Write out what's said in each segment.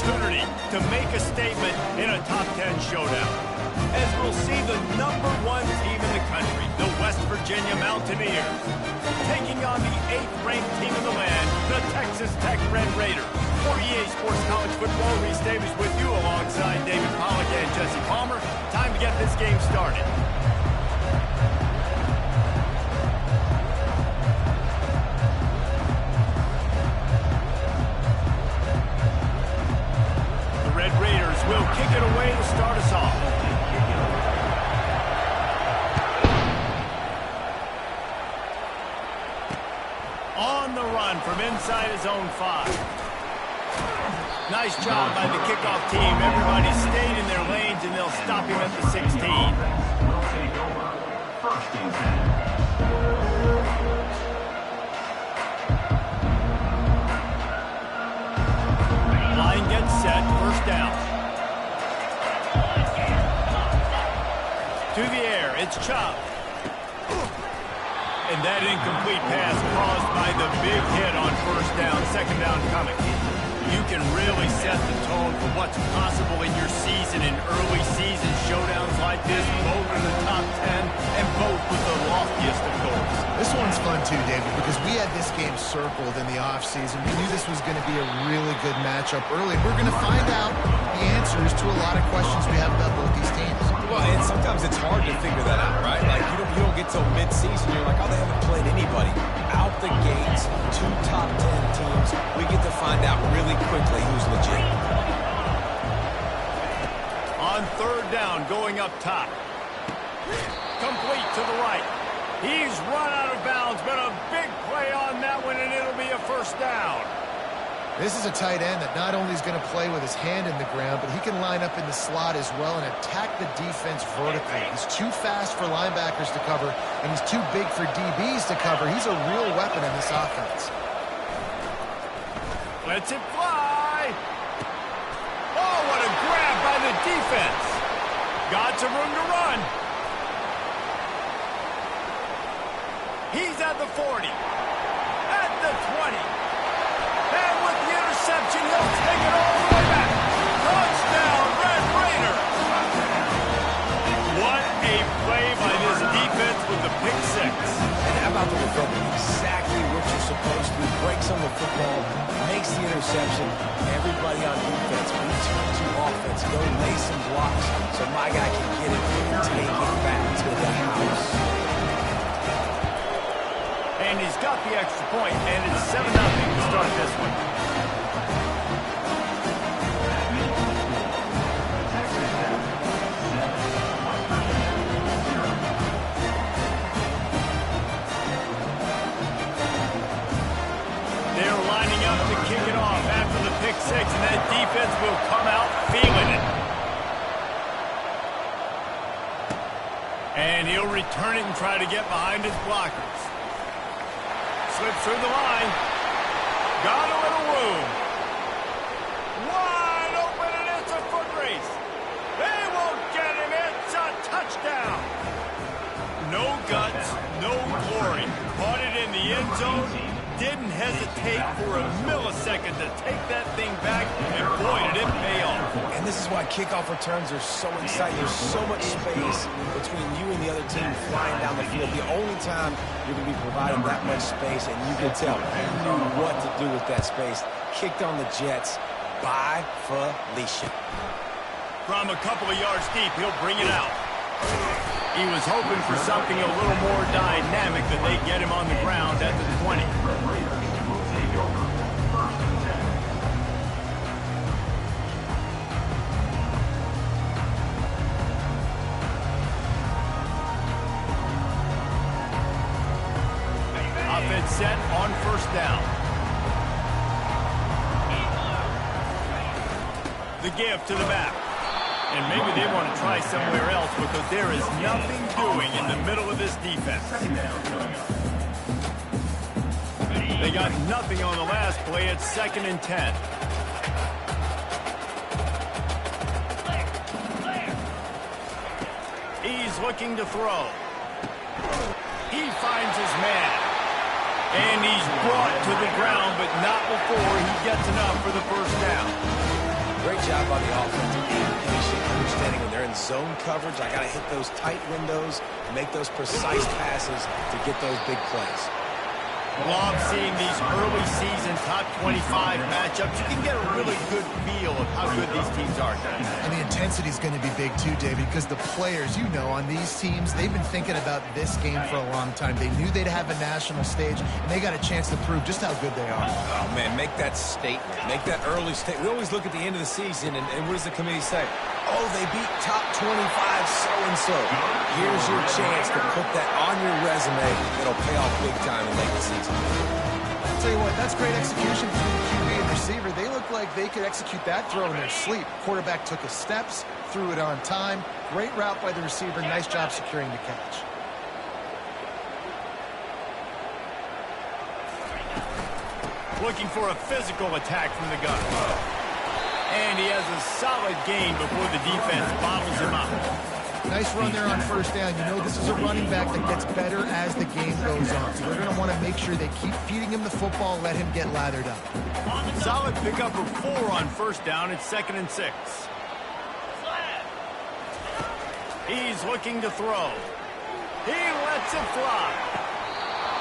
opportunity to make a statement in a top 10 showdown. As we'll see the #1 team in the country, the West Virginia Mountaineers, taking on the 8th-ranked team in the land, the Texas Tech Red Raiders. For EA Sports College Football, Reese Davis with you alongside David Pollack and Jesse Palmer. Time to get this game started. The Red Raiders will kick it away to start us off. On the run from inside his own 5. Nice job by the kickoff team. Everybody stayed in their lanes, and they'll stop him at the 16. Line gets set. First down. To the air. It's Chubb. And that incomplete pass caused by the big hit on first down. Second down coming. You can really set the tone for what's possible in your season in early season showdowns like this, both in the top 10 and both with the loftiest of goals. This one's fun too, David, because we had this game circled in the offseason. We knew this was going to be a really good matchup early. We're going to find out the answers to a lot of questions we have about both these teams. Well, and sometimes it's hard to figure that out, right? Like, you don't get till mid-season, you're like, oh, they haven't played anybody. Out the gates, 2 top 10 teams, we get to find out really quickly who's legit. On third down, going up top. Complete to the right. He's run out of bounds, but a big play on that one, and it'll be a first down. This is a tight end that not only is going to play with his hand in the ground, but he can line up in the slot as well and attack the defense vertically. He's too fast for linebackers to cover, and he's too big for DBs to cover. He's a real weapon in this offense. Lets it fly. Oh, what a grab by the defense. Got some room to run. He's at the 40. At the 20. And with the interception, he'll take it all the way back. Touchdown, Red Raiders. What a play by this defense with the pick 6. And how about the recovery? Exactly what you're supposed to do. Breaks on the football, makes the interception. Everybody on defense, return to offense. Go lay some blocks so my guy can get it and take it back to the house. And he's got the extra point, and it's 7-0 to start this one. They're lining up to kick it off after the pick 6, and that defense will come out feeling it. And he'll return it and try to get behind his blockers. Slips through the line. Got a little room. Wide open, and it's a foot race. They won't get him. It's a touchdown. No guts, no glory. Caught it in the end zone. Didn't hesitate for a millisecond to take that thing back, and boy, did it pay off. And this is why kickoff returns are so exciting. There's so much space between you and the other team flying down the field. The only time you're going to be providing that much space, and you can tell he knew what to do with that space. Kicked on the Jets by Felicia. From a couple of yards deep, he'll bring it out. He was hoping for something a little more dynamic, that they get him on the ground at the 20. Offense set on first down. The give to the back. And maybe they want to try somewhere else because there is nothing doing in the middle of this defense. They got nothing on the last play. It's 2nd and 10. He's looking to throw. He finds his man. And he's brought to the ground, but not before he gets enough for the first down. job by the offensive communication, understanding when they're in zone coverage, I got to hit those tight windows, make those precise passes to get those big plays. Love seeing these early season top 25 matchups. You can get a really good feel of how good these teams are. And the intensity is going to be big too, David, because the players, you know, on these teams, they've been thinking about this game for a long time. They knew they'd have a national stage, and they got a chance to prove just how good they are. Oh, man, make that statement. Make that early statement. We always look at the end of the season, and what does the committee say? Oh, they beat top 25 so-and-so. Here's your chance to put that on your resume. It'll pay off big time in late the season. I'll tell you what, that's great execution between the QB and receiver. They look like they could execute that throw in their sleep. Quarterback took his steps, threw it on time. Great route by the receiver. Nice job securing the catch. Looking for a physical attack from the gun. And he has a solid gain before the defense bottles him up. Nice run there on first down. You know this is a running back that gets better as the game goes on. So they're going to want to make sure they keep feeding him the football, let him get lathered up. Solid pickup for 4 on first down. It's 2nd and 6. He's looking to throw. He lets it fly.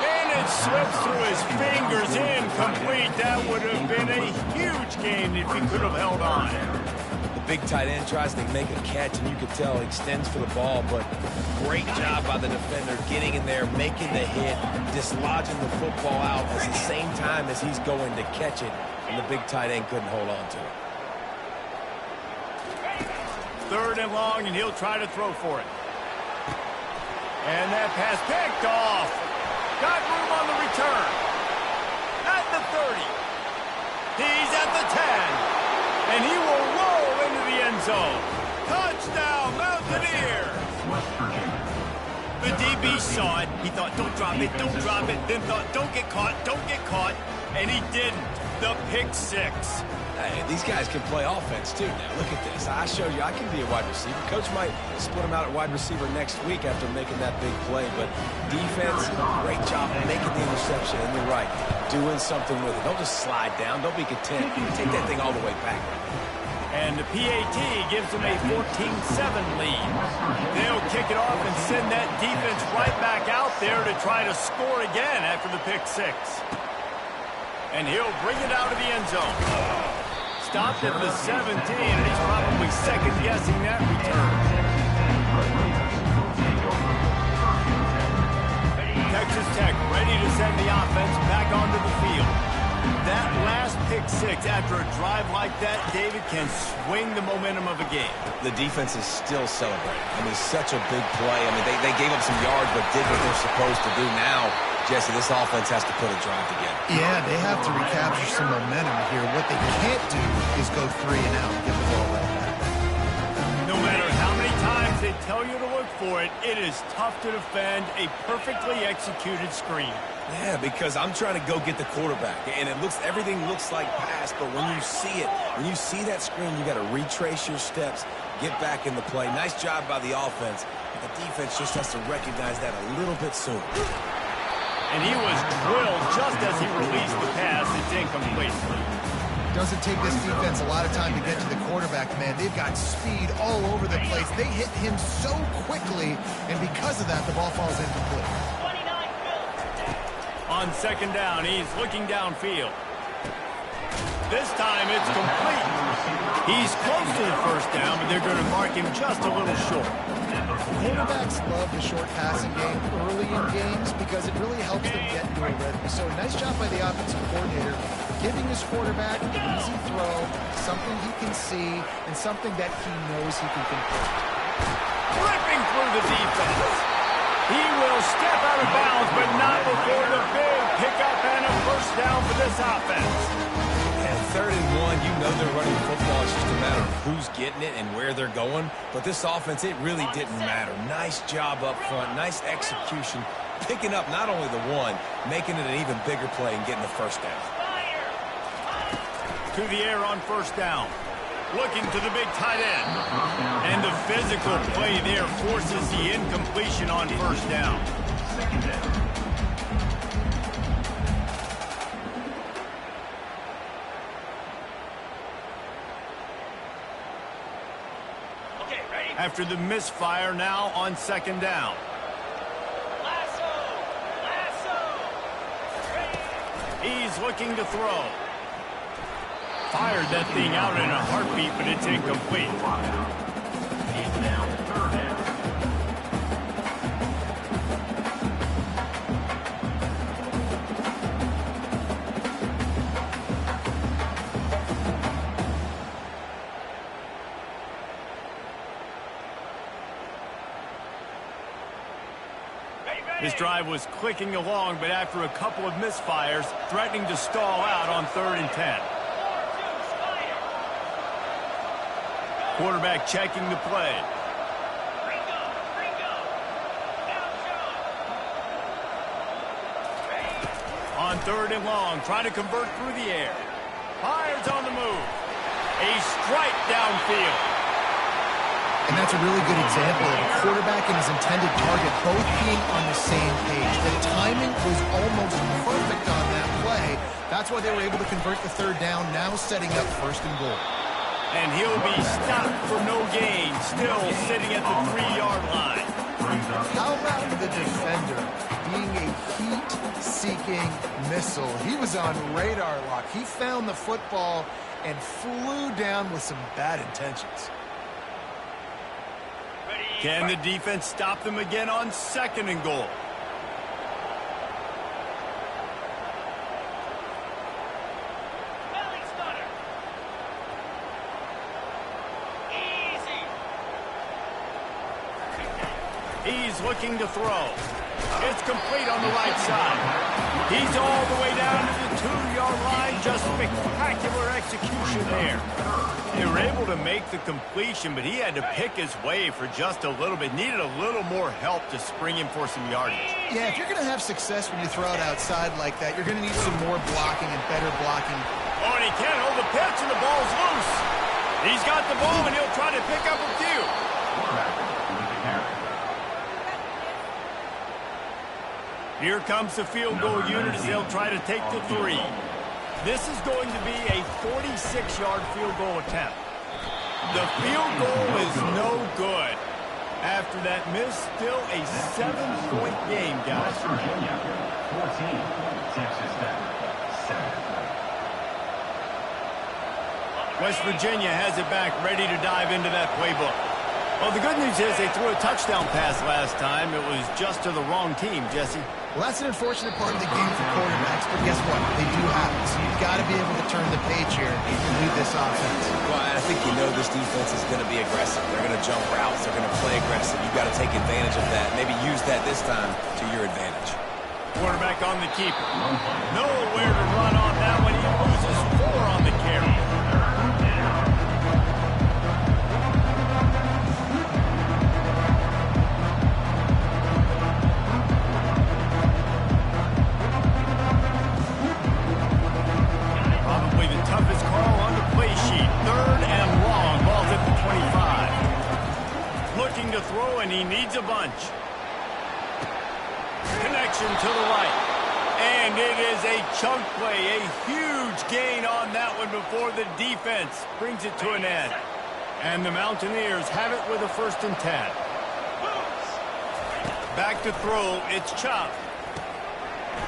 And it slips through his fingers, incomplete. That would have been a huge gain if he could have held on. The big tight end tries to make a catch, and you can tell he extends for the ball, but great job by the defender getting in there, making the hit, dislodging the football out at the same time as he's going to catch it, and the big tight end couldn't hold on to it. 3rd and long, and he'll try to throw for it. And that pass picked off. Got room on the return. At the 30. He's at the 10. And he will roll into the end zone. Touchdown, Mountaineers. The DB saw it. He thought, don't drop it, don't drop it. Then thought, don't get caught, don't get caught. And he didn't. The pick 6. Hey, these guys can play offense, too, now. Look at this. I showed you I can be a wide receiver. Coach might split him out at wide receiver next week after making that big play. But defense, great job making the interception. And you're right, doing something with it. Don't just slide down. Don't be content. Take that thing all the way back. And the PAT gives them a 14-7 lead. They'll kick it off and send that defense right back out there to try to score again after the pick 6. And he'll bring it out of the end zone. Stopped at the 17, and he's probably second-guessing that return. Texas Tech ready to send the offense back onto the field. That last pick 6 after a drive like that, David, can swing the momentum of a game. The defense is still celebrating. I mean, such a big play. I mean, they gave up some yards but did what they're supposed to do. Now, Jesse, this offense has to put a drive together. Yeah, they have to recapture some momentum here. What they can't do is go 3 and out and get the ball right back. No matter how many times they tell you to look for it, it is tough to defend a perfectly executed screen. Yeah, because I'm trying to go get the quarterback, and everything looks like pass, but when you see it, when you see that screen, you got to retrace your steps, get back in the play. Nice job by the offense. The defense just has to recognize that a little bit sooner. And he was drilled just as he released the pass. It's incomplete. Doesn't take this defense a lot of time to get to the quarterback, man. They've got speed all over the place. They hit him so quickly, and because of that, the ball falls incomplete. On 2nd down, he's looking downfield. This time it's complete. He's close to the 1st down, but they're going to mark him just a little short. Quarterbacks love the short passing game early in games because it really helps them get into a rhythm. So nice job by the offensive coordinator giving his quarterback an easy throw, something he can see, and something that he knows he can complete. Ripping through the defense. He will step out of bounds, but not before the big pickup and a 1st down for this offense. And 3rd and 1, you know they're running football. It's just a matter of who's getting it and where they're going. But this offense, it really didn't matter. Nice job up front, nice execution, picking up not only the 1, making it an even bigger play and getting the 1st down. To the air on 1st down. Looking to the big tight end. And the physical play there forces the incompletion on 1st down. After the misfire, now on second down. He's looking to throw. Fired that thing out in a heartbeat, but it's incomplete. This drive was clicking along, but after a couple of misfires, threatening to stall out on 3rd and 10. Quarterback checking the play. On 3rd and long, trying to convert through the air. Fires on the move. A strike downfield. And that's a really good example of a quarterback and his intended target both being on the same page. The timing was almost perfect on that play. That's why they were able to convert the 3rd down, now setting up 1st and goal. And he'll be stopped for no gain, still sitting at the 3-yard line. How about the defender being a heat-seeking missile? He was on radar lock. He found the football and flew down with some bad intentions. Can the defense stop them again on 2nd and goal? He's looking to throw. It's complete on the right side. He's all the way down to the 2-yard line. Just spectacular execution there. They were able to make the completion, but he had to pick his way for just a little bit. Needed a little more help to spring him for some yardage. Yeah, if you're going to have success when you throw it outside like that, you're going to need some more blocking and better blocking. Oh, and he can't hold the pitch, and the ball's loose. He's got the ball, and he'll try to pick up a few. Here comes the field goal unit as they'll try to take the 3. This is going to be a 46-yard field goal attempt. The field goal is no good. After that miss, still a 7-point game, guys. West Virginia, 14, Texas Tech, 7. West Virginia has it back, ready to dive into that playbook. Well, the good news is they threw a touchdown pass last time. It was just to the wrong team, Jesse. Well, that's an unfortunate part of the game for quarterbacks, but guess what? They do happen. So you've got to be able to turn the page here and lead this offense. Well, I think you know this defense is going to be aggressive. They're going to jump routes. They're going to play aggressive. You've got to take advantage of that. Maybe use that this time to your advantage. Quarterback on the keeper. Nowhere to run on that one. He loses 4 on the carry. Probably the toughest call on the play sheet. 3rd and long. Ball's at the 25. Looking to throw, and he needs a bunch. Connection to the right. And it is a chunk play. A huge gain on that one before the defense brings it to an end. And the Mountaineers have it with a 1st and 10. Back to throw. It's Chop.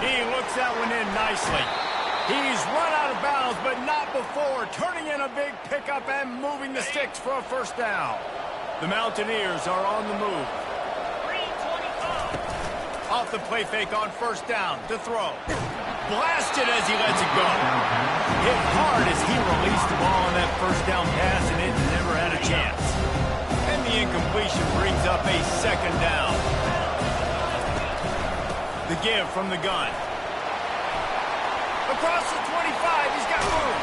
He looks that one in nicely. He's run out of bounds, but not before. Turning in a big pickup and moving the sticks for a 1st down. The Mountaineers are on the move. Off the play fake on 1st down to throw. Blasted as he lets it go. Hit hard as he released the ball on that 1st down pass, and it never had a chance. And the incompletion brings up a 2nd down. The give from the gun. Across the 25, he's got room.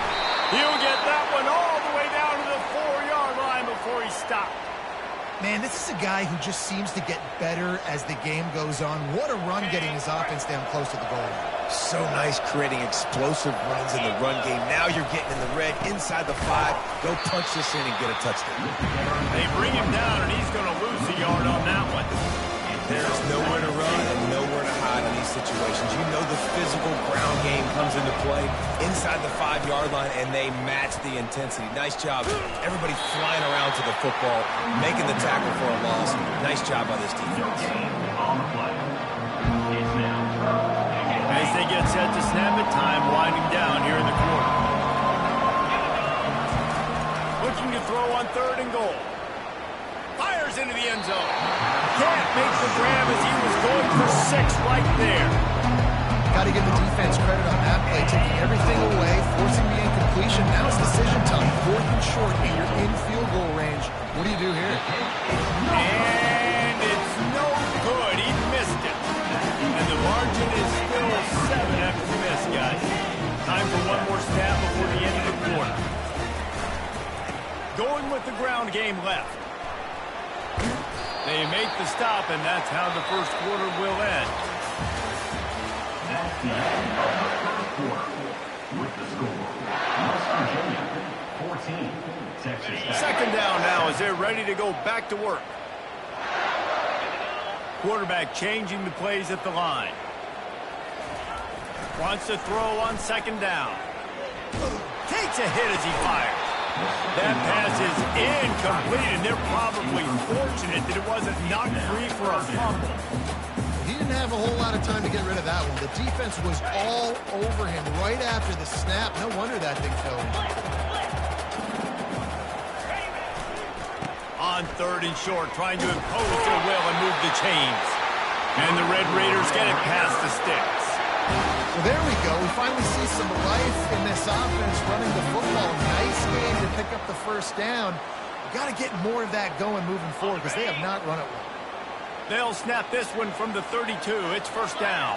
He'll get that one all the way down to the 4-yard line before he stopped. Man, this is a guy who just seems to get better as the game goes on. What a run getting his offense down close to the goal line. So nice creating explosive runs in the run game. Now you're getting in the red inside the 5. Go punch this in and get a touchdown. They bring him down, and he's going to lose a yard on that one. There's nowhere to run and nowhere to hide in these situations. situations. You know the physical ground game comes into play inside the 5-yard line, and they match the intensity. Nice job. Everybody flying around to the football, making the tackle for a loss. Nice job by this defense. On the play. It's now. As they get set to snap it, time winding down here in the quarter. Looking to throw on 3rd and goal. Fires into the end zone. Can't make the grab as he was going for 6 right there. Got to give the defense credit on that play, taking everything away, forcing the incompletion. Now it's decision time. 4th and short, and you're in field goal range. What do you do here? And it's no good. He missed it. And the margin is still 7 after the miss, guys. Time for one more snap before the end of the quarter. Going with the ground game left. They make the stop, and that's how the first quarter will end. That's the end of the first quarter. With the score, West Virginia 14, Texas Tech. Second down now as they're ready to go back to work. Quarterback changing the plays at the line. Wants to throw on 2nd down. Takes a hit as he fires. That pass is incomplete, and they're probably fortunate that it wasn't knocked free for a fumble. He didn't have a whole lot of time to get rid of that one. The defense was all over him right after the snap. No wonder that thing fell in. On 3rd and short, trying to impose their will and move the chains. And the Red Raiders get it past the sticks. Well, there we go. We finally see some life in this offense running the football. Nice game to pick up the 1st down. We've got to get more of that going moving forward because they have not run it well. They'll snap this one from the 32. It's 1st down.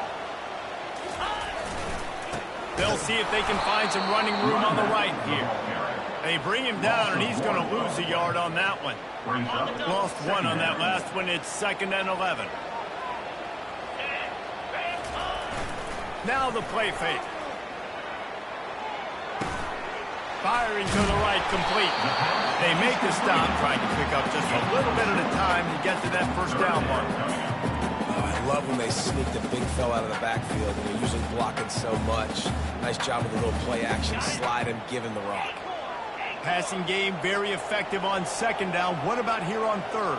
They'll see if they can find some running room on the right here. They bring him down, and he's going to lose a yard on that one. Lost 1 on that last one. It's 2nd and 11. Now the play fake. Firing to the right, complete. They make the stop, trying to pick up just a little bit at a time to get to that 1st down mark. Oh, I love when they sneak the big fella out of the backfield, and they're usually blocking so much. Nice job with a little play action, slide him, give him the rock. Passing game very effective on 2nd down. What about here on 3rd?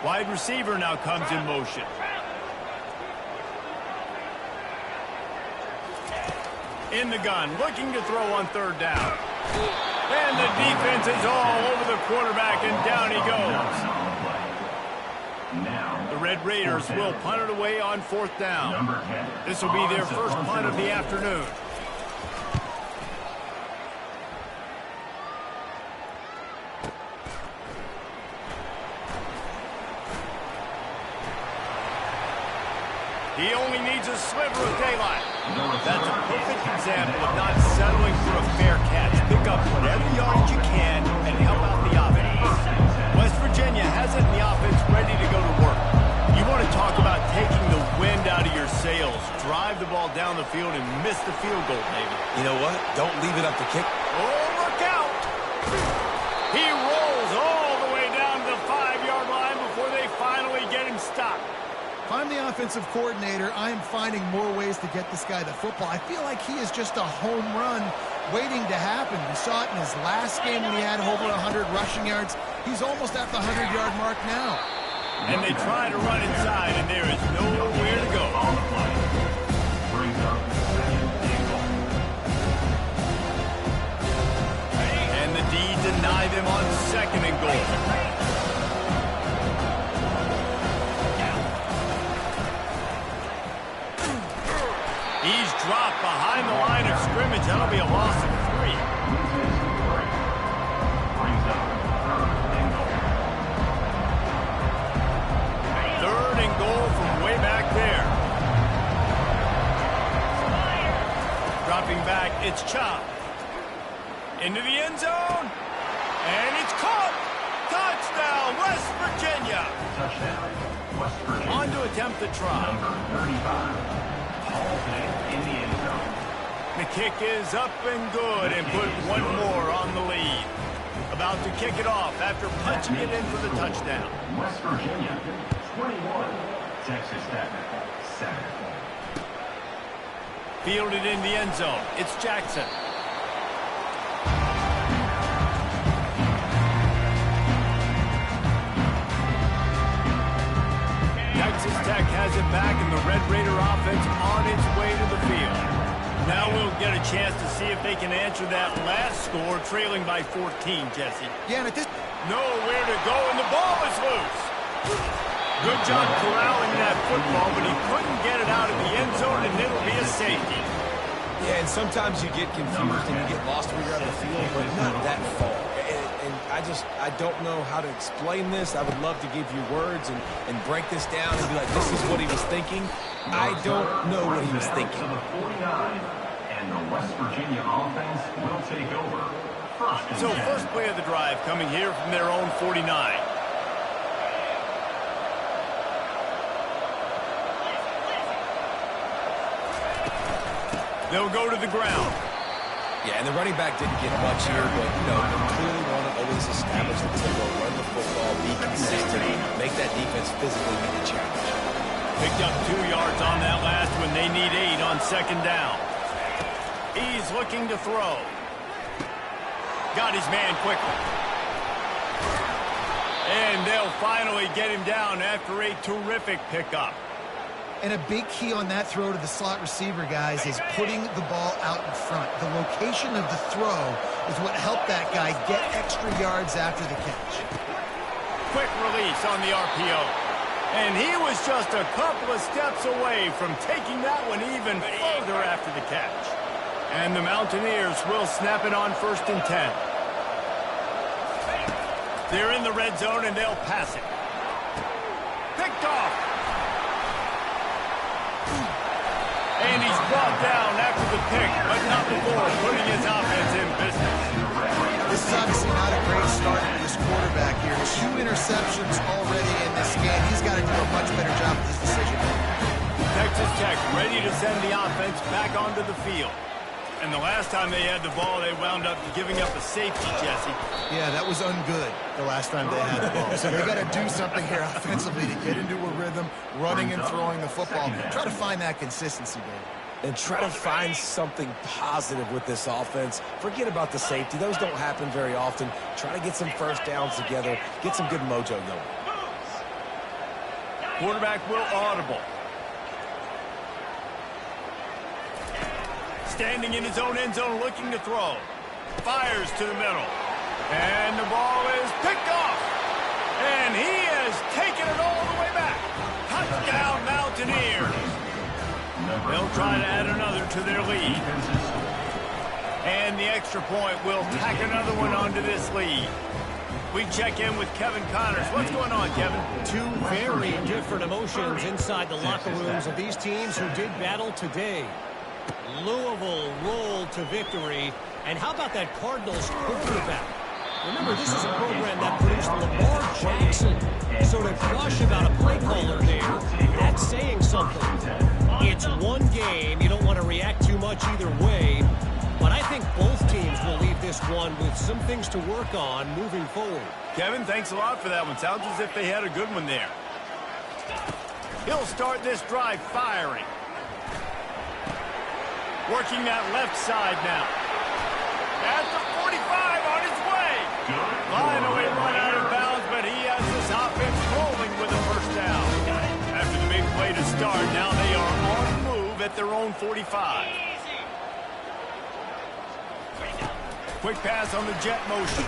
Wide receiver now comes in motion. In the gun, looking to throw on 3rd down. And the defense is all over the quarterback, and down he goes. The Red Raiders will punt it away on 4th down. This will be their first punt of the afternoon. He only needs a sliver of daylight. That's a perfect example of not settling for a fair catch. Pick up whatever yardage you can and help out the offense. West Virginia has it in the offense ready to go to work. You want to talk about taking the wind out of your sails. Drive the ball down the field and miss the field goal, maybe. You know what? Don't leave it up to kick. Oh, look out! He rolls all the way down to the 5-yard line before they finally get him stopped. If I'm the offensive coordinator, I am finding more ways to get this guy the football. I feel like he is just a home run waiting to happen. We saw it in his last game when he had over 100 rushing yards. He's almost at the 100-yard mark now. And they try to run inside, and there is nowhere to go. And the D deny them on 2nd and goal. He's dropped behind the line of scrimmage. That'll be a loss of 3. Third and goal from way back there. Dropping back, it's chopped. Into the end zone. And it's caught. Touchdown, West Virginia. Touchdown, West Virginia. On to attempt the try. Number 35. In the end zone. The kick is up and good and put one more on the lead. About to kick it off after punching it in for the touchdown. West Virginia, 21. Texas Tech, 7. Fielded in the end zone. It's Jackson. Texas Tech has it back, and the Red Raider offense on its way to the field. Now we'll get a chance to see if they can answer that last score, trailing by 14, Jesse. Yeah, and at this... Nowhere to go, and the ball is loose. Good job corralling that football, but he couldn't get it out of the end zone, and it'll be a safety. Yeah, and sometimes you get confused and you get lost when you're on the field, but not that far. And I don't know how to explain this. I would love to give you words and break this down and be like, this is what he was thinking. I don't know what he was thinking. To the 49, and the West Virginia offense will take over. So first play of the drive coming here from their own 49. They'll go to the ground. Yeah, and the running back didn't get much here, but, you know, they clearly want to always establish the tempo, run the football, be consistent, make that defense physically meet the challenge. Picked up 2 yards on that last one. They need 8 on second down. He's looking to throw. Got his man quickly. And they'll finally get him down after a terrific pickup. And a big key on that throw to the slot receiver, guys, is putting the ball out in front. The location of the throw is what helped that guy get extra yards after the catch. Quick release on the RPO. And he was just a couple of steps away from taking that one even further after the catch. And the Mountaineers will snap it on 1st and 10. They're in the red zone, and they'll pass it. Picked off. And he's brought down after the pick, but not before putting his offense in business. This is obviously not a great start for this quarterback here. 2 interceptions already in this game. He's got to do a much better job with his decision. Texas Tech ready to send the offense back onto the field. And the last time they had the ball, they wound up giving up a safety, Jesse. Yeah, that was ungood the last time they had the ball. So they got to do something here offensively to get into a rhythm, running and throwing the football. Try to find that consistency, Dave. And try to find something positive with this offense. Forget about the safety. Those don't happen very often. Try to get some first downs together. Get some good mojo going. Quarterback will audible. Standing in his own end zone looking to throw. Fires to the middle. And the ball is picked off. And he has taken it all the way back. Touchdown Mountaineers. They'll try to add another to their lead. And the extra point will tack another one onto this lead. We check in with Kevin Connors. What's going on, Kevin? 2 very different emotions inside the locker rooms of these teams who did battle today. Louisville rolled to victory. And how about that Cardinals quarterback? Remember, this is a program that produced Lamar Jackson. So to crush about a play caller there, that's saying something. It's one game. You don't want to react too much either way. But I think both teams will leave this one with some things to work on moving forward. Kevin, thanks a lot for that one. Sounds as if they had a good one there. He'll start this drive firing. Working that left side now. At the 45 on his way. Finally run out of bounds, but he has this offense rolling with a first down. After the big play to start, now they are on the move at their own 45. Quick pass on the jet motion.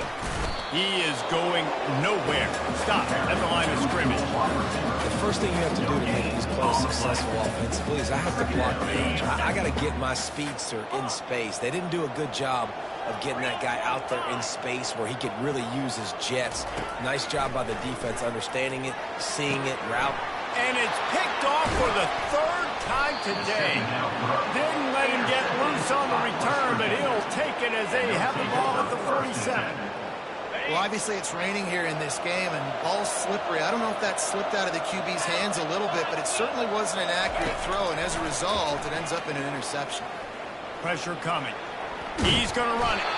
He is going nowhere. Stop at the line of scrimmage. The first thing you have to do to make these plays successful offensively is I have to block the edge. I got to get my speedster in space. They didn't do a good job of getting that guy out there in space where he could really use his jets. Nice job by the defense understanding it, seeing it, route. And it's picked off for the 3rd time today. Didn't let him get loose on the return, but he'll take it as they have the ball at the 47. Well, obviously it's raining here in this game, and ball's slippery. I don't know if that slipped out of the QB's hands a little bit, but it certainly wasn't an accurate throw, and as a result, it ends up in an interception. Pressure coming. He's going to run it.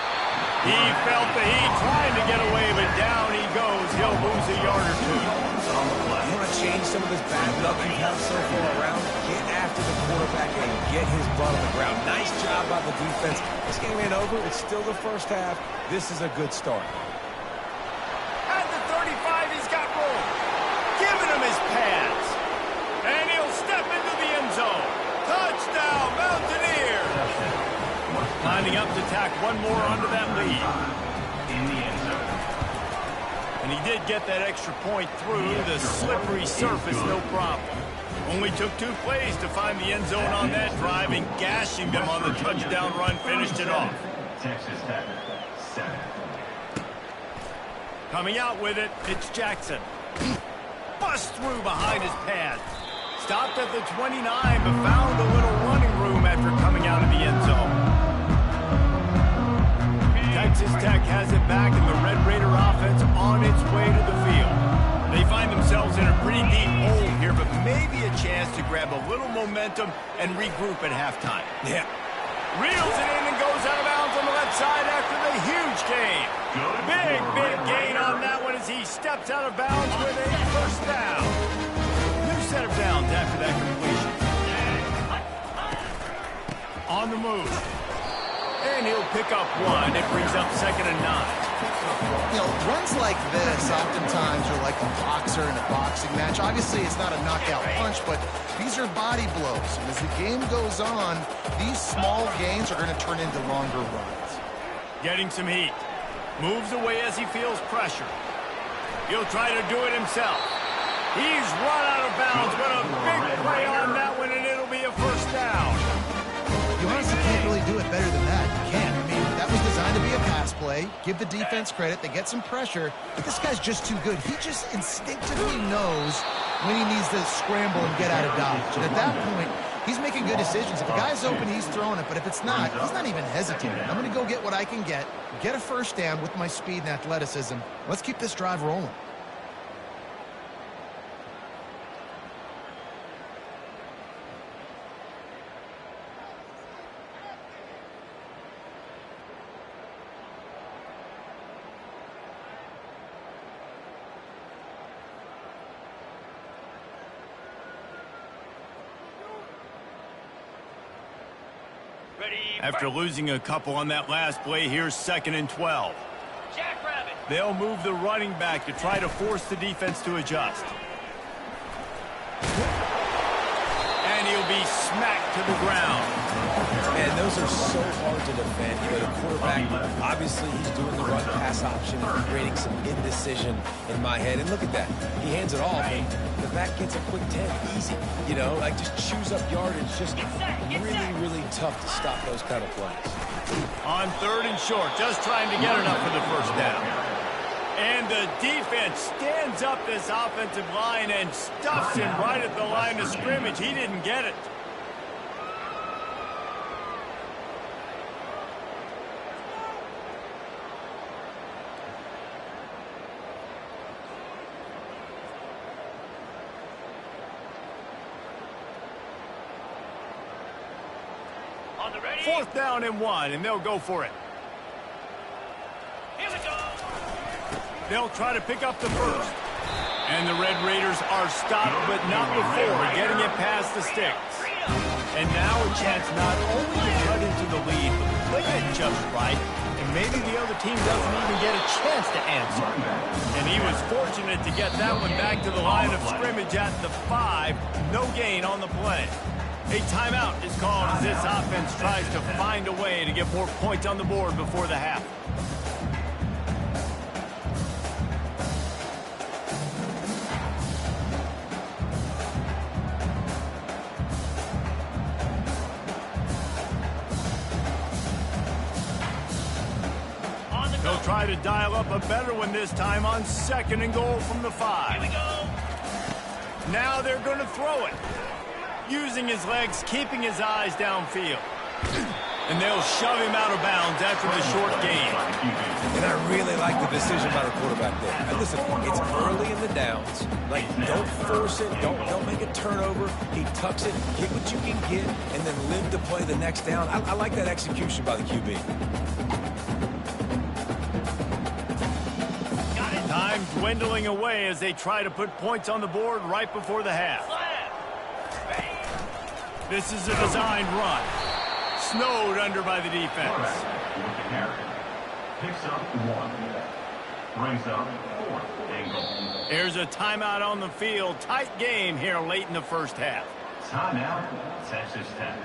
He felt the heat trying to get away, but down he goes. He'll lose a yard or 2. You want to change some of this bad luck you've had so far around, get after the quarterback and get his butt on the ground. Nice job by the defense. This game ain't over. It's still the first half. This is a good start. At the 35, he's got room. Giving him his pass. And he'll step into the end zone. Touchdown, Mountaineers. Lining up to tack one more onto that lead. In the end zone. And he did get that extra point through the slippery surface, no problem. Only took 2 plays to find the end zone on that drive, and gashing them on the touchdown run finished it off. Texas Tech, 7. Coming out with it, it's Jackson. Bust through behind his pad. Stopped at the 29, but found a little running room after coming out of the end zone. Texas Tech has it back, and the Red Raider offense on its way to the field. They find themselves in a pretty deep hole here, but maybe a chance to grab a little momentum and regroup at halftime. Yeah. Reels it in and goes out of bounds on the left side after the huge gain. Big gain on that one as he steps out of bounds with a first down. New set of downs after that completion. On the move. And he'll pick up 1. It brings up 2nd and 9. You know, runs like this oftentimes are like a boxer in a boxing match. Obviously, it's not a knockout punch, but these are body blows. And as the game goes on, these small gains are going to turn into longer runs. Getting some heat. Moves away as he feels pressure. He'll try to do it himself. He's run out of bounds, but a big play on that one, and it'll be a first down. You honestly can't really do it better than that. You can't. I mean, that was designed to be a pass play. Give the defense credit. They get some pressure. But this guy's just too good. He just instinctively knows when he needs to scramble and get out of dodge. And at that point, he's making good decisions. If a guy's open, he's throwing it. But if it's not, he's not even hesitating. I'm going to go get what I can get a first down with my speed and athleticism. Let's keep this drive rolling. After losing a couple on that last play, here's 2nd and 12. They'll move the running back to try to force the defense to adjust. And he'll be smacked to the ground. Man, those are so hard to defend. You know, the quarterback, obviously he's doing the run-pass option and creating some indecision in my head. And look at that. He hands it off, and the back gets a quick 10. Easy. You know, like just chews up yardage. Just really, really tough to stop those kind of plays. On 3rd and short, just trying to get enough for the first down. And the defense stands up this offensive line and stuffs him right at the line of scrimmage. He didn't get it. On the ready. 4th down and 1, and they'll go for it. Here we go. They'll try to pick up the first. And the Red Raiders are stopped, but not before getting it past the sticks. And now a chance not only to cut into the lead, but play it just right. And maybe the other team doesn't even get a chance to answer. And he was fortunate to get that one back to the line of scrimmage at the 5. No gain on the play. A timeout is called as this offense tries to find a way to get more points on the board before the half. They'll try to dial up a better one this time on 2nd and goal from the 5. Here we go. Now they're going to throw it. Using his legs, keeping his eyes downfield. And they'll shove him out of bounds after the short gain. And I really like the decision by the quarterback there. And listen, it's early in the downs. Like, don't force it. Don't make a turnover. He tucks it, get what you can get, and then live to play the next down. I like that execution by the QB. Time time dwindling away as they try to put points on the board right before the half. This is a designed run. Snowed under by the defense. Picks up 1. Brings up 4th and goal. Here's a timeout on the field. Tight game here late in the first half. Timeout, Texas Tech.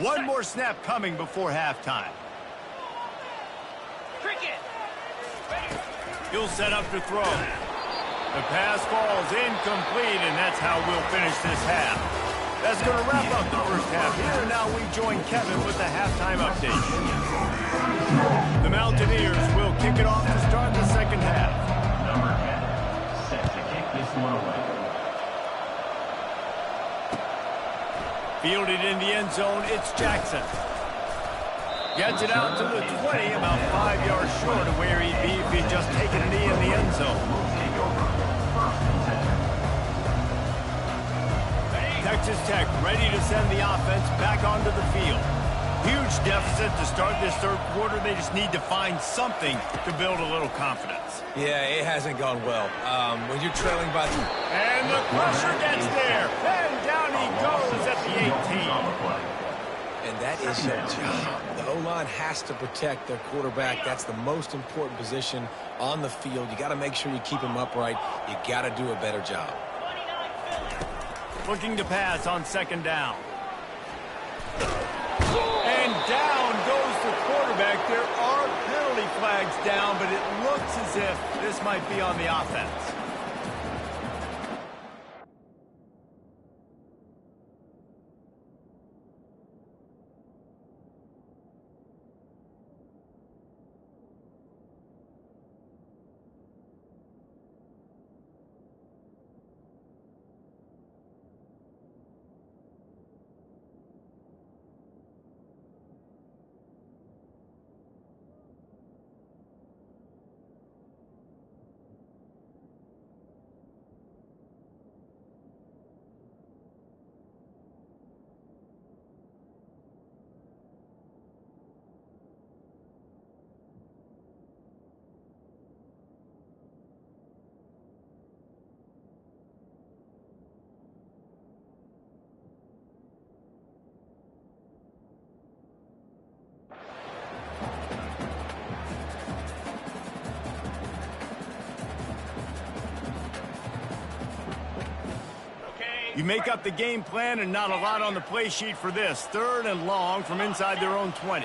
One more snap coming before halftime. He'll set up to throw. The pass falls incomplete, and that's how we'll finish this half. That's going to wrap up the first half here. Now we join Kevin with the halftime update. The Mountaineers will kick it off to start the second half. Number 10, set to kick this one away. Fielded in the end zone, it's Jackson. Gets it out to the 20, about 5 yards short of where he'd be if he'd just taken a knee in the end zone. Texas Tech ready to send the offense back onto the field. Huge deficit to start this third quarter. They just need to find something to build a little confidence. Yeah, it hasn't gone well. When you're trailing by... And the pressure gets there. And down he goes at the 18. And that is your job. The O-line has to protect their quarterback. That's the most important position on the field. You got to make sure you keep him upright. You got to do a better job. Looking to pass on second down. And down goes the quarterback. There are penalty flags down, but it looks as if this might be on the offense. You make up the game plan and not a lot on the play sheet for this. Third and long from inside their own 20.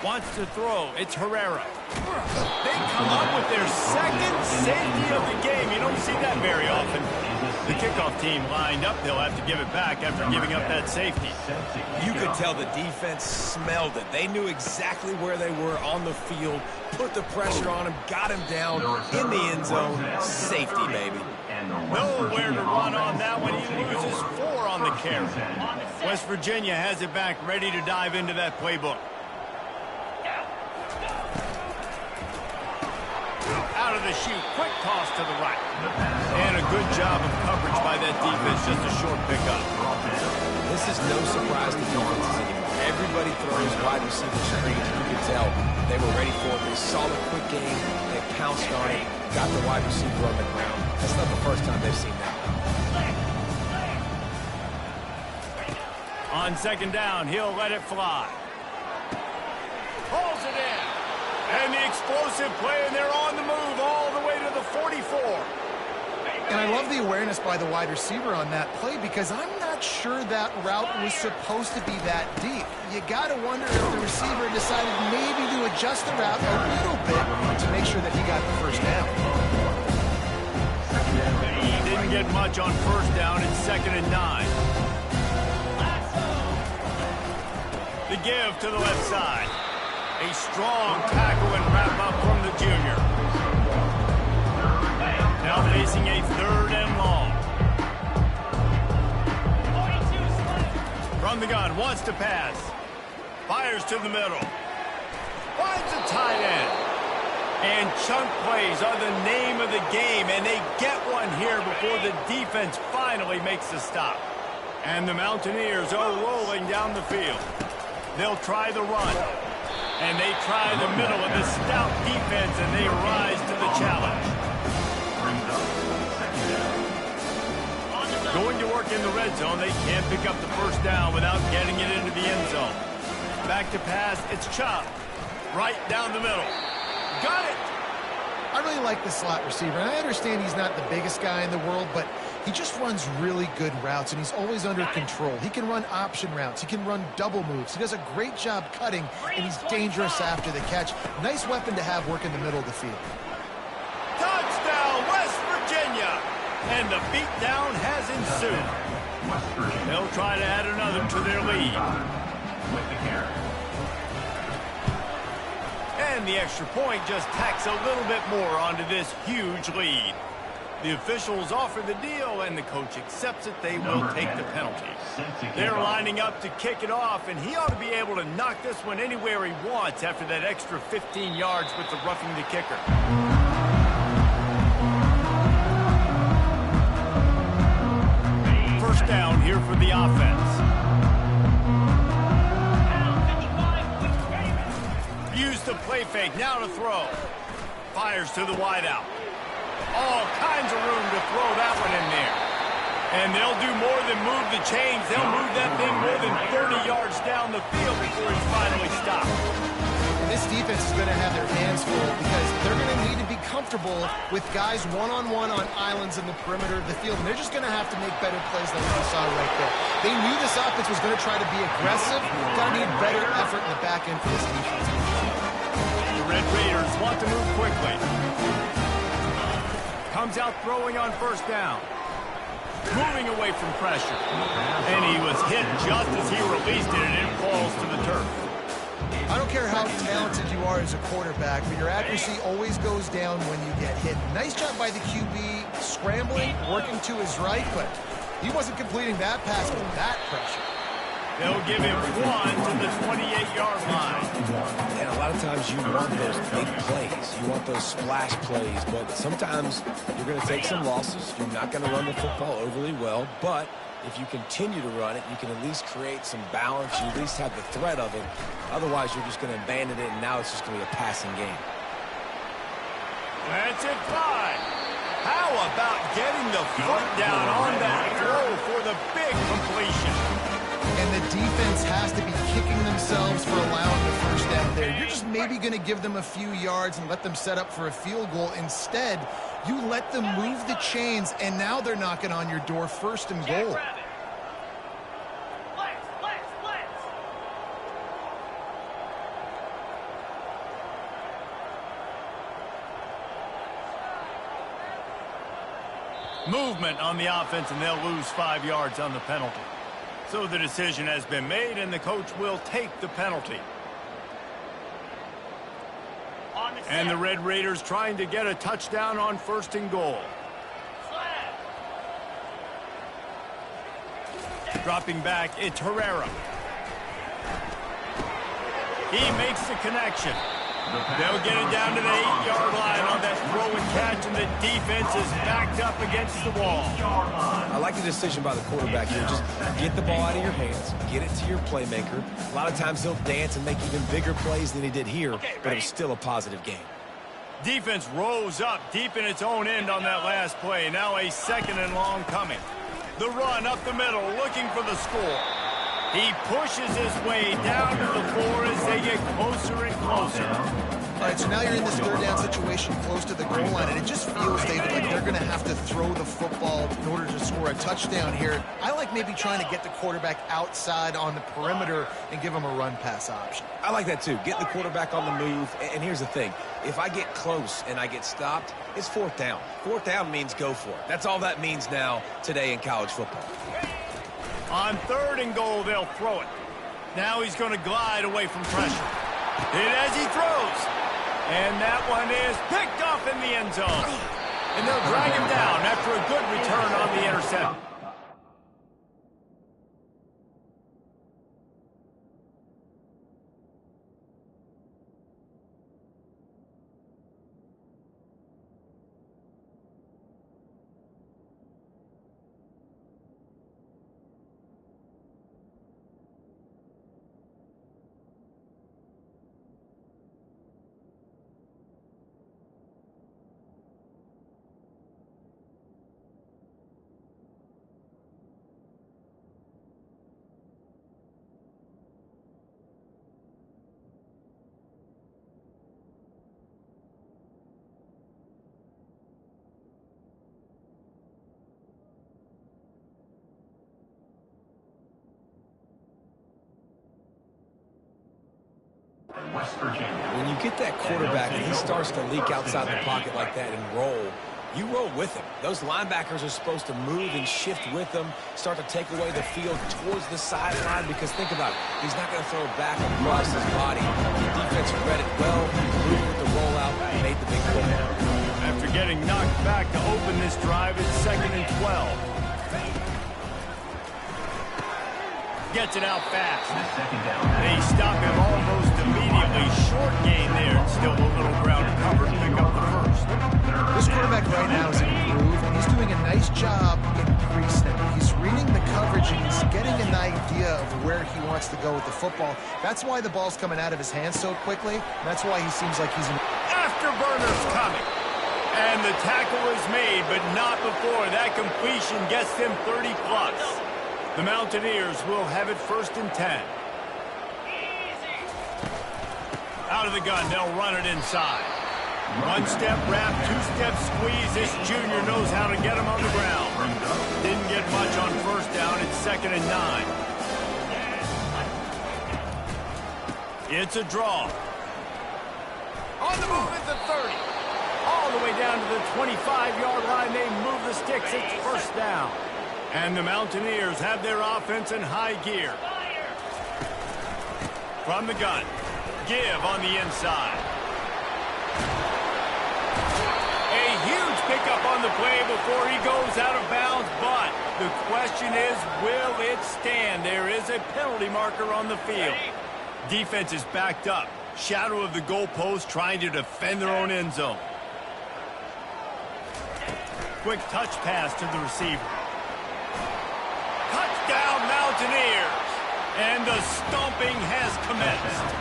Wants to throw. It's Herrera. They come up with their second safety of the game. You don't see that very often. The kickoff team lined up. They'll have to give it back after giving up that safety. You could tell the defense smelled it. They knew exactly where they were on the field, put the pressure on him, got him down in the end zone. Safety, baby. Nowhere to run on that one. He loses 4 on the carry. West Virginia has it back, ready to dive into that playbook. Out of the chute, quick toss to the right. And a good job of coverage by that defense, just a short pickup. This is no surprise to defenses anymore. Everybody throws wide receiver screens. You can tell they were ready for it. They saw the quick game. They pounced on it, got the wide receiver on the ground. That's not the first time they've seen that. On second down, he'll let it fly. Pulls it in. And the explosive play, and they're on the move all the way to the 44. And I love the awareness by the wide receiver on that play because I'm not sure that route was supposed to be that deep. You got to wonder if the receiver decided maybe to adjust the route a little bit to make sure that he got the first down. He didn't get much on first down. It's 2nd and 9. The give to the left side. A strong tackle and wrap up from the junior. facing a 3rd and long. From the gun, wants to pass. Fires to the middle. Finds a tight end. And chunk plays are the name of the game, and they get one here before the defense finally makes a stop. And the Mountaineers are rolling down the field. They'll try the run. And they try the middle of the stout defense, and they rise to the challenge. Going to work in the red zone, they can't pick up the first down without getting it into the end zone. Back to pass, it's Chop. Right down the middle. Got it! I really like the slot receiver, and I understand he's not the biggest guy in the world, but he just runs really good routes, and he's always under control. He can run option routes. He can run double moves. He does a great job cutting, and he's dangerous after the catch. Nice weapon to have work in the middle of the field. Touchdown, West Virginia! And the beatdown has ensued. They'll try to add another to their lead. With the carry. And the extra point just tacks a little bit more onto this huge lead. The officials offer the deal, and the coach accepts it. They will take the penalty. They're lining up to kick it off, and he ought to be able to knock this one anywhere he wants after that extra 15 yards with the roughing the kicker. First down here for the offense. Use the play fake, now to throw. Fires to the wideout. All kinds of room to throw that one in there. And they'll do more than move the chains. They'll move that thing more than 30 yards down the field before he's finally stopped. This defense is going to have their hands full because they're going to need to be comfortable with guys one-on-one on islands in the perimeter of the field. And they're just going to have to make better plays like we saw right there. They knew this offense was going to try to be aggressive. Got to need better effort in the back end for this defense. The Red Raiders want to move quickly. Comes out throwing on first down. Moving away from pressure. And he was hit just as he released it, and it falls to the turf. I don't care how talented you are as a quarterback, but your accuracy always goes down when you get hit. Nice job by the QB scrambling, working to his right, but he wasn't completing that pass with that pressure. They'll give him one to the 28-yard line. And a lot of times you want those big plays. You want those splash plays, but sometimes you're going to take some losses. You're not going to run the football overly well, but if you continue to run it, you can at least create some balance. You at least have the threat of it. Otherwise, you're just going to abandon it, and now it's just going to be a passing game. That's it, 5. How about getting the foot down on that throw for the big completion? And the defense has to be kicking themselves for allowing the first down there. You're just maybe going to give them a few yards and let them set up for a field goal. Instead, you let them move the chains, and now they're knocking on your door, 1st and goal. Movement on the offense, and they'll lose 5 yards on the penalty. So the decision has been made, and the coach will take the penalty. And the Red Raiders trying to get a touchdown on 1st and goal. Dropping back, it's Herrera. He makes the connection. They'll get it down to the 8-yard line on that throw and catch, and the defense is backed up against the wall. I like the decision by the quarterback here. Just get the ball out of your hands, get it to your playmaker. A lot of times he'll dance and make even bigger plays than he did here, but it was still a positive game. Defense rose up deep in its own end on that last play. Now a 2nd and long coming. The run up the middle, looking for the score. He pushes his way down to the floor as they get closer and closer. All right, so now you're in this 3rd down situation close to the goal line, and it just feels, David, like they're going to have to throw the football in order to score a touchdown here. I like maybe trying to get the quarterback outside on the perimeter and give him a run-pass option. I like that too. Get the quarterback on the move. And here's the thing. If I get close and I get stopped, it's 4th down. 4th down means go for it. That's all that means now today in college football. On 3rd and goal, they'll throw it. Now he's going to glide away from pressure. Hit as he throws. And that one is picked off in the end zone. And they'll drag him down after a good return on the interception. West Virginia. When you get that quarterback and he starts to leak outside the pocket like that and roll, you roll with him. Those linebackers are supposed to move and shift with him, start to take away the field towards the sideline, because think about it, he's not going to throw it back across his body. The defense read it well, moved with the rollout, and made the big play. After getting knocked back to open this drive, it's 2nd and 12. Gets it out fast. They stop him almost immediately. Short gain there. Still a little ground to cover to pick up the first. This quarterback right now is in a groove, and he's doing a nice job in pre-snap. He's reading the coverage, and he's getting an idea of where he wants to go with the football. That's why the ball's coming out of his hands so quickly. That's why he seems like he's in... Afterburner's coming. And the tackle is made, but not before that completion gets them 30-plus. The Mountaineers will have it 1st and 10. Out of the gun, they'll run it inside. One-step wrap, two-step squeeze. This junior knows how to get him on the ground. Didn't get much on 1st down. It's 2nd and 9. It's a draw. On the move at the 30. All the way down to the 25-yard line. They move the sticks. It's 1st down. And the Mountaineers have their offense in high gear. From the gun. Give on the inside. A huge pickup on the play before he goes out of bounds, but the question is, will it stand? There is a penalty marker on the field. Defense is backed up. Shadow of the goalpost, trying to defend their own end zone. Quick touch pass to the receiver. Touchdown, Mountaineers! And the stomping has commenced.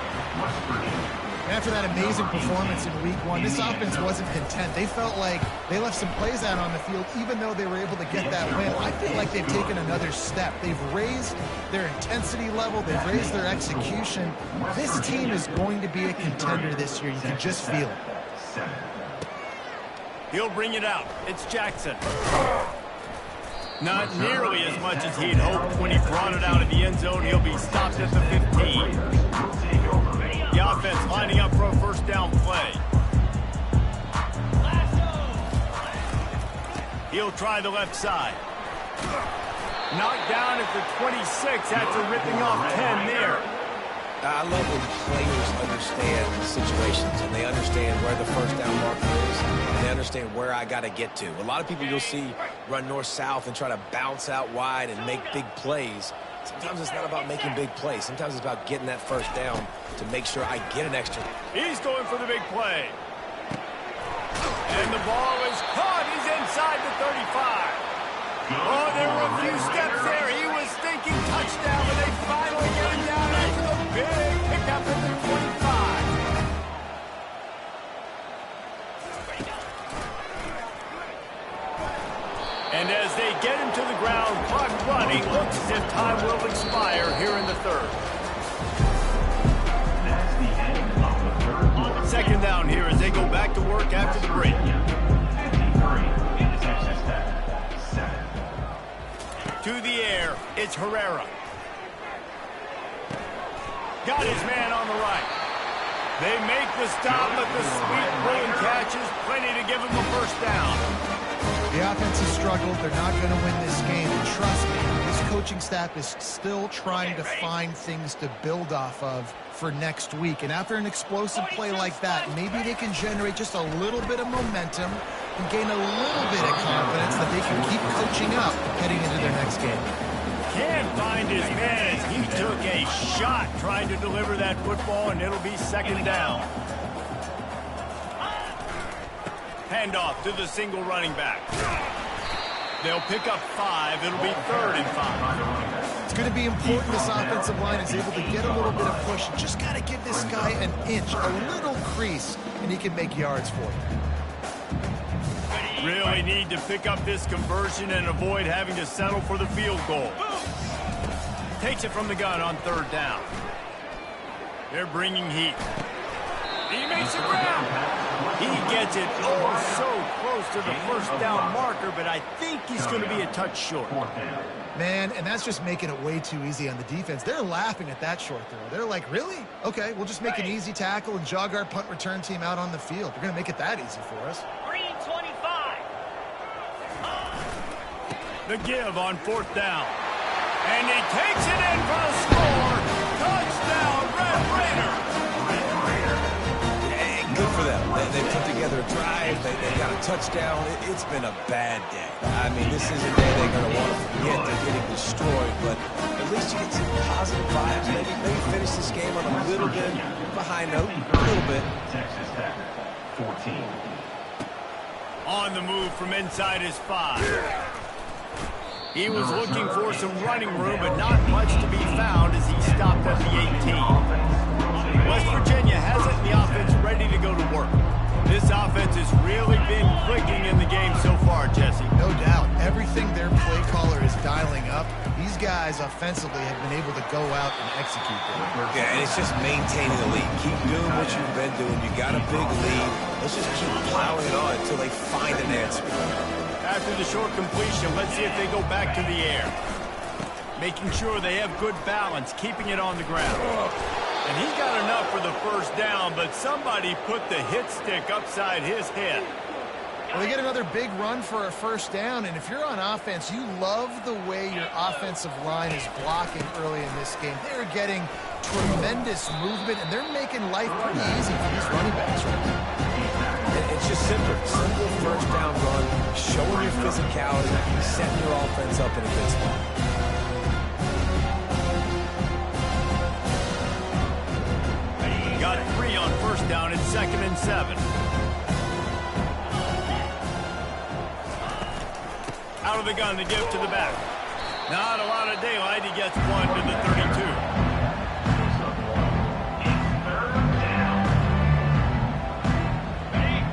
After that amazing performance in Week 1, this offense wasn't content. They felt like they left some plays out on the field, even though they were able to get that win. I feel like they've taken another step. They've raised their intensity level. They've raised their execution. This team is going to be a contender this year. You can just feel it. He'll bring it out. It's Jackson. Not nearly as much as he'd hoped when he brought it out of the end zone. He'll be stopped at the 15. The offense lining up for a 1st down play. He'll try the left side. Knocked down at the 26 after ripping off 10 there. I love when players understand situations and they understand where the 1st down marker is and they understand where I got to get to. A lot of people you'll see run north-south and try to bounce out wide and make big plays. Sometimes it's not about making big plays. Sometimes it's about getting that 1st down to make sure I get an extra. He's going for the big play. And the ball is caught. He's inside the 35. Oh, there were a few steps there. He was thinking touchdown, but they finally get him down after the big pickup at the 25. And as they get him to the ground, clock running, looks as if time will expire here in the 3rd. 2nd down here as they go back to work after the break. To the air, it's Herrera. Got his man on the right. They make the stop, but the sweet rolling catch is plenty to give him a 1st down. The offense has struggled. They're not going to win this game. And trust me, this coaching staff is still trying to find things to build off of for next week. And after an explosive play like that, maybe they can generate just a little bit of momentum and gain a little bit of confidence that they can keep coaching up heading into their next game. Can't find his man as he took a shot trying to deliver that football, and it'll be second down. Handoff to the single running back. They'll pick up 5. It'll be 3rd and 5. It's going to be important this offensive line is able to get a little bit of push. Just got to give this guy an inch, a little crease, and he can make yards for you. Really need to pick up this conversion and avoid having to settle for the field goal. Takes it from the gun on 3rd down. They're bringing heat. He makes it ground. He gets it oh so close to the first down marker, but I think he's going to be a touch short. Man, and that's just making it way too easy on the defense. They're laughing at that short throw. They're like, really? Okay, we'll just make an easy tackle and jog our punt return team out on the field. We're going to make it that easy for us. Green 25. The give on 4th down. And he takes it in for the score. Touchdown, Red Raider. Good for them. They put together a drive. They got a touchdown. It's been a bad day. I mean, this is a day they're going to want to forget. They're getting destroyed, but at least you get some positive vibes. Maybe finish this game on a little bit of a high note. A little bit. Texas Tech, 14. On the move from inside his 5. He was looking for some running room, but not much to be found as he stopped at the 18. West Virginia has it, and the offense ready to go to work. This offense has really been clicking in the game so far, Jesse. No doubt. Everything their play caller is dialing up, these guys offensively have been able to go out and execute them. Yeah, and it's just maintaining the lead. Keep doing what you've been doing. You got a big lead. Let's just keep plowing it on until they find an answer. After the short completion, let's see if they go back to the air. Making sure they have good balance, keeping it on the ground. And he got enough for the first down, but somebody put the hit stick upside his head. Well, they get another big run for a first down, and if you're on offense, you love the way your offensive line is blocking early in this game. They're getting tremendous movement, and they're making life pretty easy for these running backs right now. It's just simple first down run, showing your physicality, setting your offense up in a good spot. Got 3 on first down and 2nd and 7. Out of the gun to give to the back. Not a lot of daylight. He gets 1 to the 32.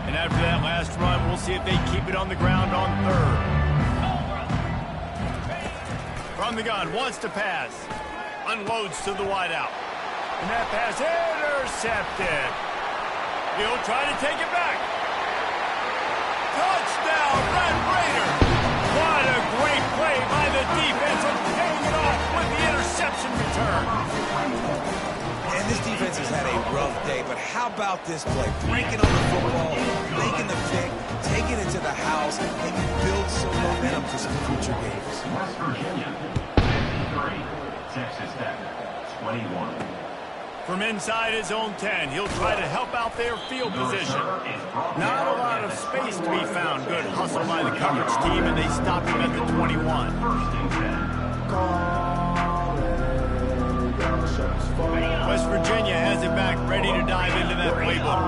And after that last run, we'll see if they keep it on the ground on 3rd. From the gun, wants to pass. Unloads to the wideout. And that pass intercepted. He'll try to take it back. Touchdown, Red Raider. What a great play by the defense and paying it off with the interception return. And this defense has had a rough day, but how about this play? Breaking on the football, making the pick, taking it to the house, and you build some momentum for some future games. West Virginia, 53. Texas Tech, 21. From inside his own 10, he'll try to help out their field position. Not a lot of space to be found. Good hustle by the coverage team, and they stop him at the 21. West Virginia has it back, ready to dive into that playbook.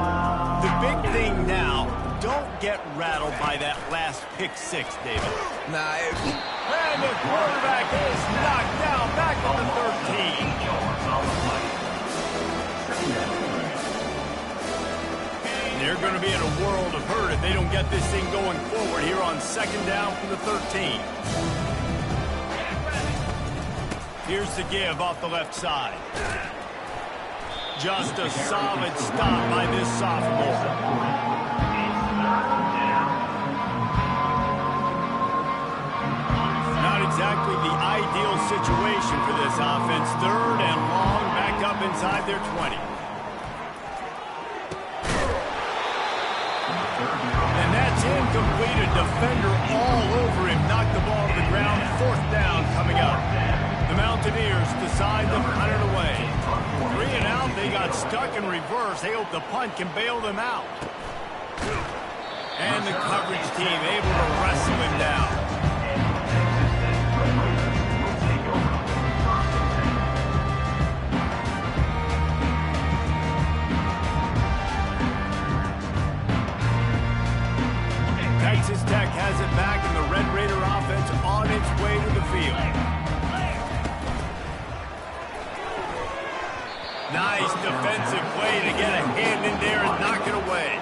The big thing now, don't get rattled by that last pick 6, David. And the quarterback is knocked down back on the 13. They're going to be in a world of hurt if they don't get this thing going forward here on 2nd down from the 13. Here's the give off the left side. Just a solid stop by this sophomore. Not exactly the ideal situation for this offense. 3rd and long, back up inside their 20. And that's incomplete. A defender all over him. Knocked the ball to the ground. 4th down coming up. The Mountaineers decide to punt it away. 3 and out. They got stuck in reverse. They hope the punt can bail them out. And the coverage team able to wrestle him down. Texas Tech has it back, and the Red Raider offense on its way to the field. Nice defensive play to get a hand in there and knock it away.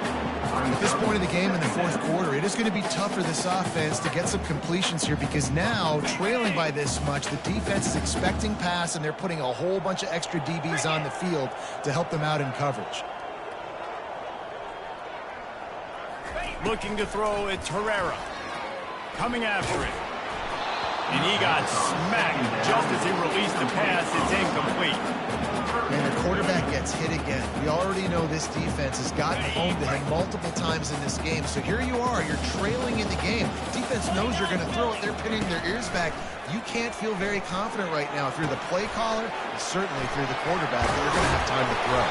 At this point of the game in the fourth quarter, it is going to be tough for this offense to get some completions here because now, trailing by this much, the defense is expecting pass, and they're putting a whole bunch of extra DBs on the field to help them out in coverage. Looking to throw, it's Herrera. Coming after it. And he got smacked just as he released the pass. It's incomplete. And the quarterback gets hit again. We already know this defense has gotten home to him multiple times in this game. So here you are, you're trailing in the game. Defense knows you're going to throw it. They're pinning their ears back. You can't feel very confident right now. If you're the play caller, and certainly if you're the quarterback, you're going to have time to throw.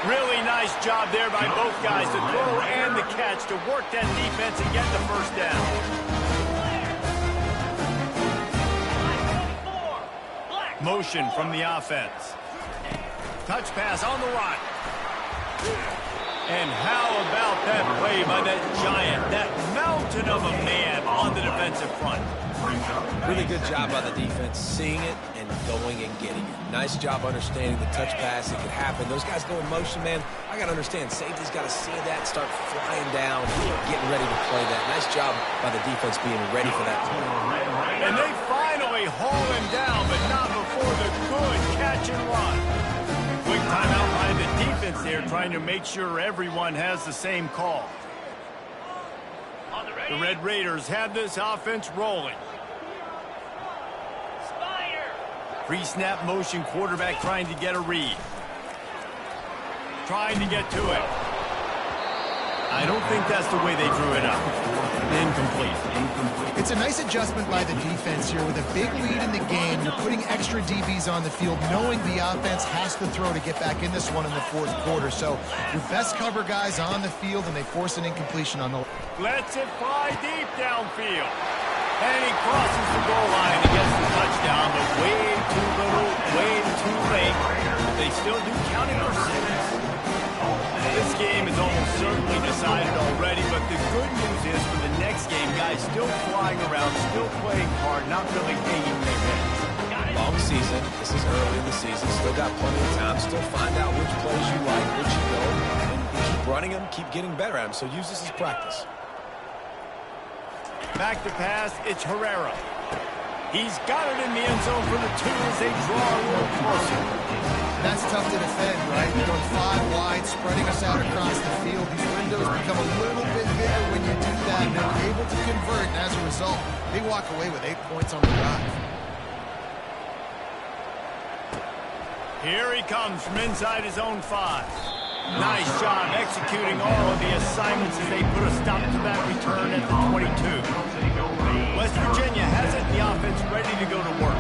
Really nice job there by both guys, the throw and the catch, to work that defense and get the first down. Motion from the offense. Touch pass on the run. And how about that play by that giant, that mountain of a man on the defensive front? Really good job by the defense, seeing it and going and getting it. Nice job understanding the touch pass. It could happen. Those guys go in motion, man. I got to understand, safety's got to see that and start flying down, getting ready to play that. Nice job by the defense being ready for that play. And they finally haul him down, but not before the good catch and run. Quick timeout by the defense there, trying to make sure everyone has the same call. The Red Raiders have this offense rolling. Pre-snap motion, quarterback trying to get a read. Trying to get to it. I don't think that's the way they drew it up. Incomplete. It's a nice adjustment by the defense here with a big lead in the game. You're putting extra DBs on the field, knowing the offense has to throw to get back in this one in the fourth quarter. So your best cover guys on the field, and they force an incompletion on the... Lets it fly deep downfield. And he crosses the goal line and gets the touchdown, but way too little, way too late. They still do count it for 6. This game is almost certainly decided already, but the good news is for the next game, guys still flying around, still playing hard, not really hanging their heads. Long season. This is early in the season. Still got plenty of time. Still find out which plays you like, which you don't, and keep running them, keep getting better at them. So use this as practice. Back to pass, it's Herrera. He's got it in the end zone for the 2 as they draw a little closer. That's tough to defend, right? You're going 5 wide, spreading us out across the field. These windows become a little bit bigger when you do that, and they're able to convert, and as a result, they walk away with 8 points on the drive. Here he comes from inside his own 5. Nice job executing all of the assignments as they put a stop to that return at the 22. West Virginia has it in the offense ready to go to work.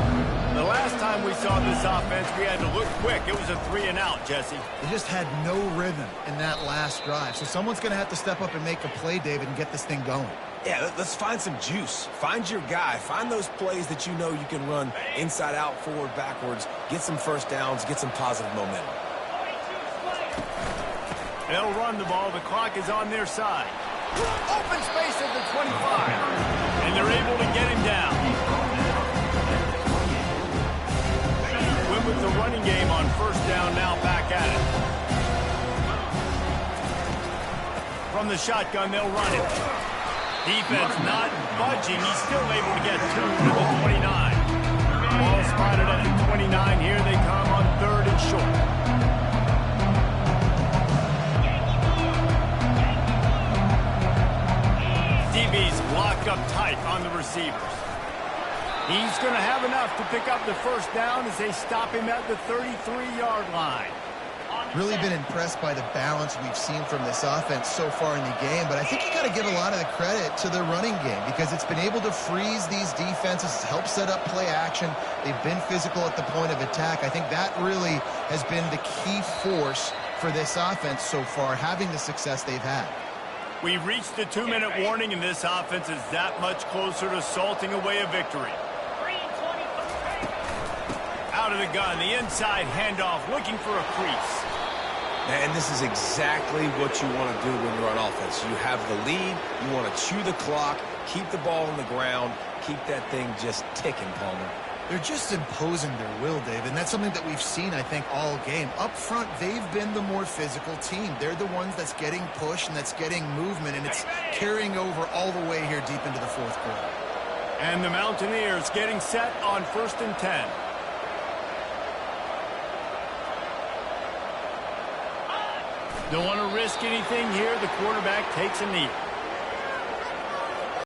The last time we saw this offense, we had to look quick. It was a 3-and-out, Jesse. They just had no rhythm in that last drive. So someone's going to have to step up and make a play, David, and get this thing going. Yeah, let's find some juice. Find your guy. Find those plays that you know you can run inside out, forward, backwards. Get some first downs. Get some positive momentum. They'll run the ball. The clock is on their side. Open space at the 25. And they're able to get him down. Went with the running game on first down, now back at it. From the shotgun, they'll run it. Defense not budging. He's still able to get 2 to the 29. Ball spotted at the 29. Here they come on 3rd and short. DB's locked up tight on the receivers. He's going to have enough to pick up the first down as they stop him at the 33-yard line. Really been impressed by the balance we've seen from this offense so far in the game, but I think you got to give a lot of the credit to the running game because it's been able to freeze these defenses, help set up play action. They've been physical at the point of attack. I think that really has been the key force for this offense so far, having the success they've had. We've reached the 2-minute warning, and this offense is that much closer to salting away a victory. Out of the gun, the inside handoff, looking for a crease. And this is exactly what you want to do when you're on offense. You have the lead, you want to chew the clock, keep the ball on the ground, keep that thing just ticking, Palmer. They're just imposing their will, Dave, and that's something that we've seen, I think, all game. Up front, they've been the more physical team. They're the ones that's getting push and that's getting movement, and it's carrying over all the way here deep into the fourth quarter. And the Mountaineers getting set on 1st and 10. Don't want to risk anything here. The quarterback takes a knee.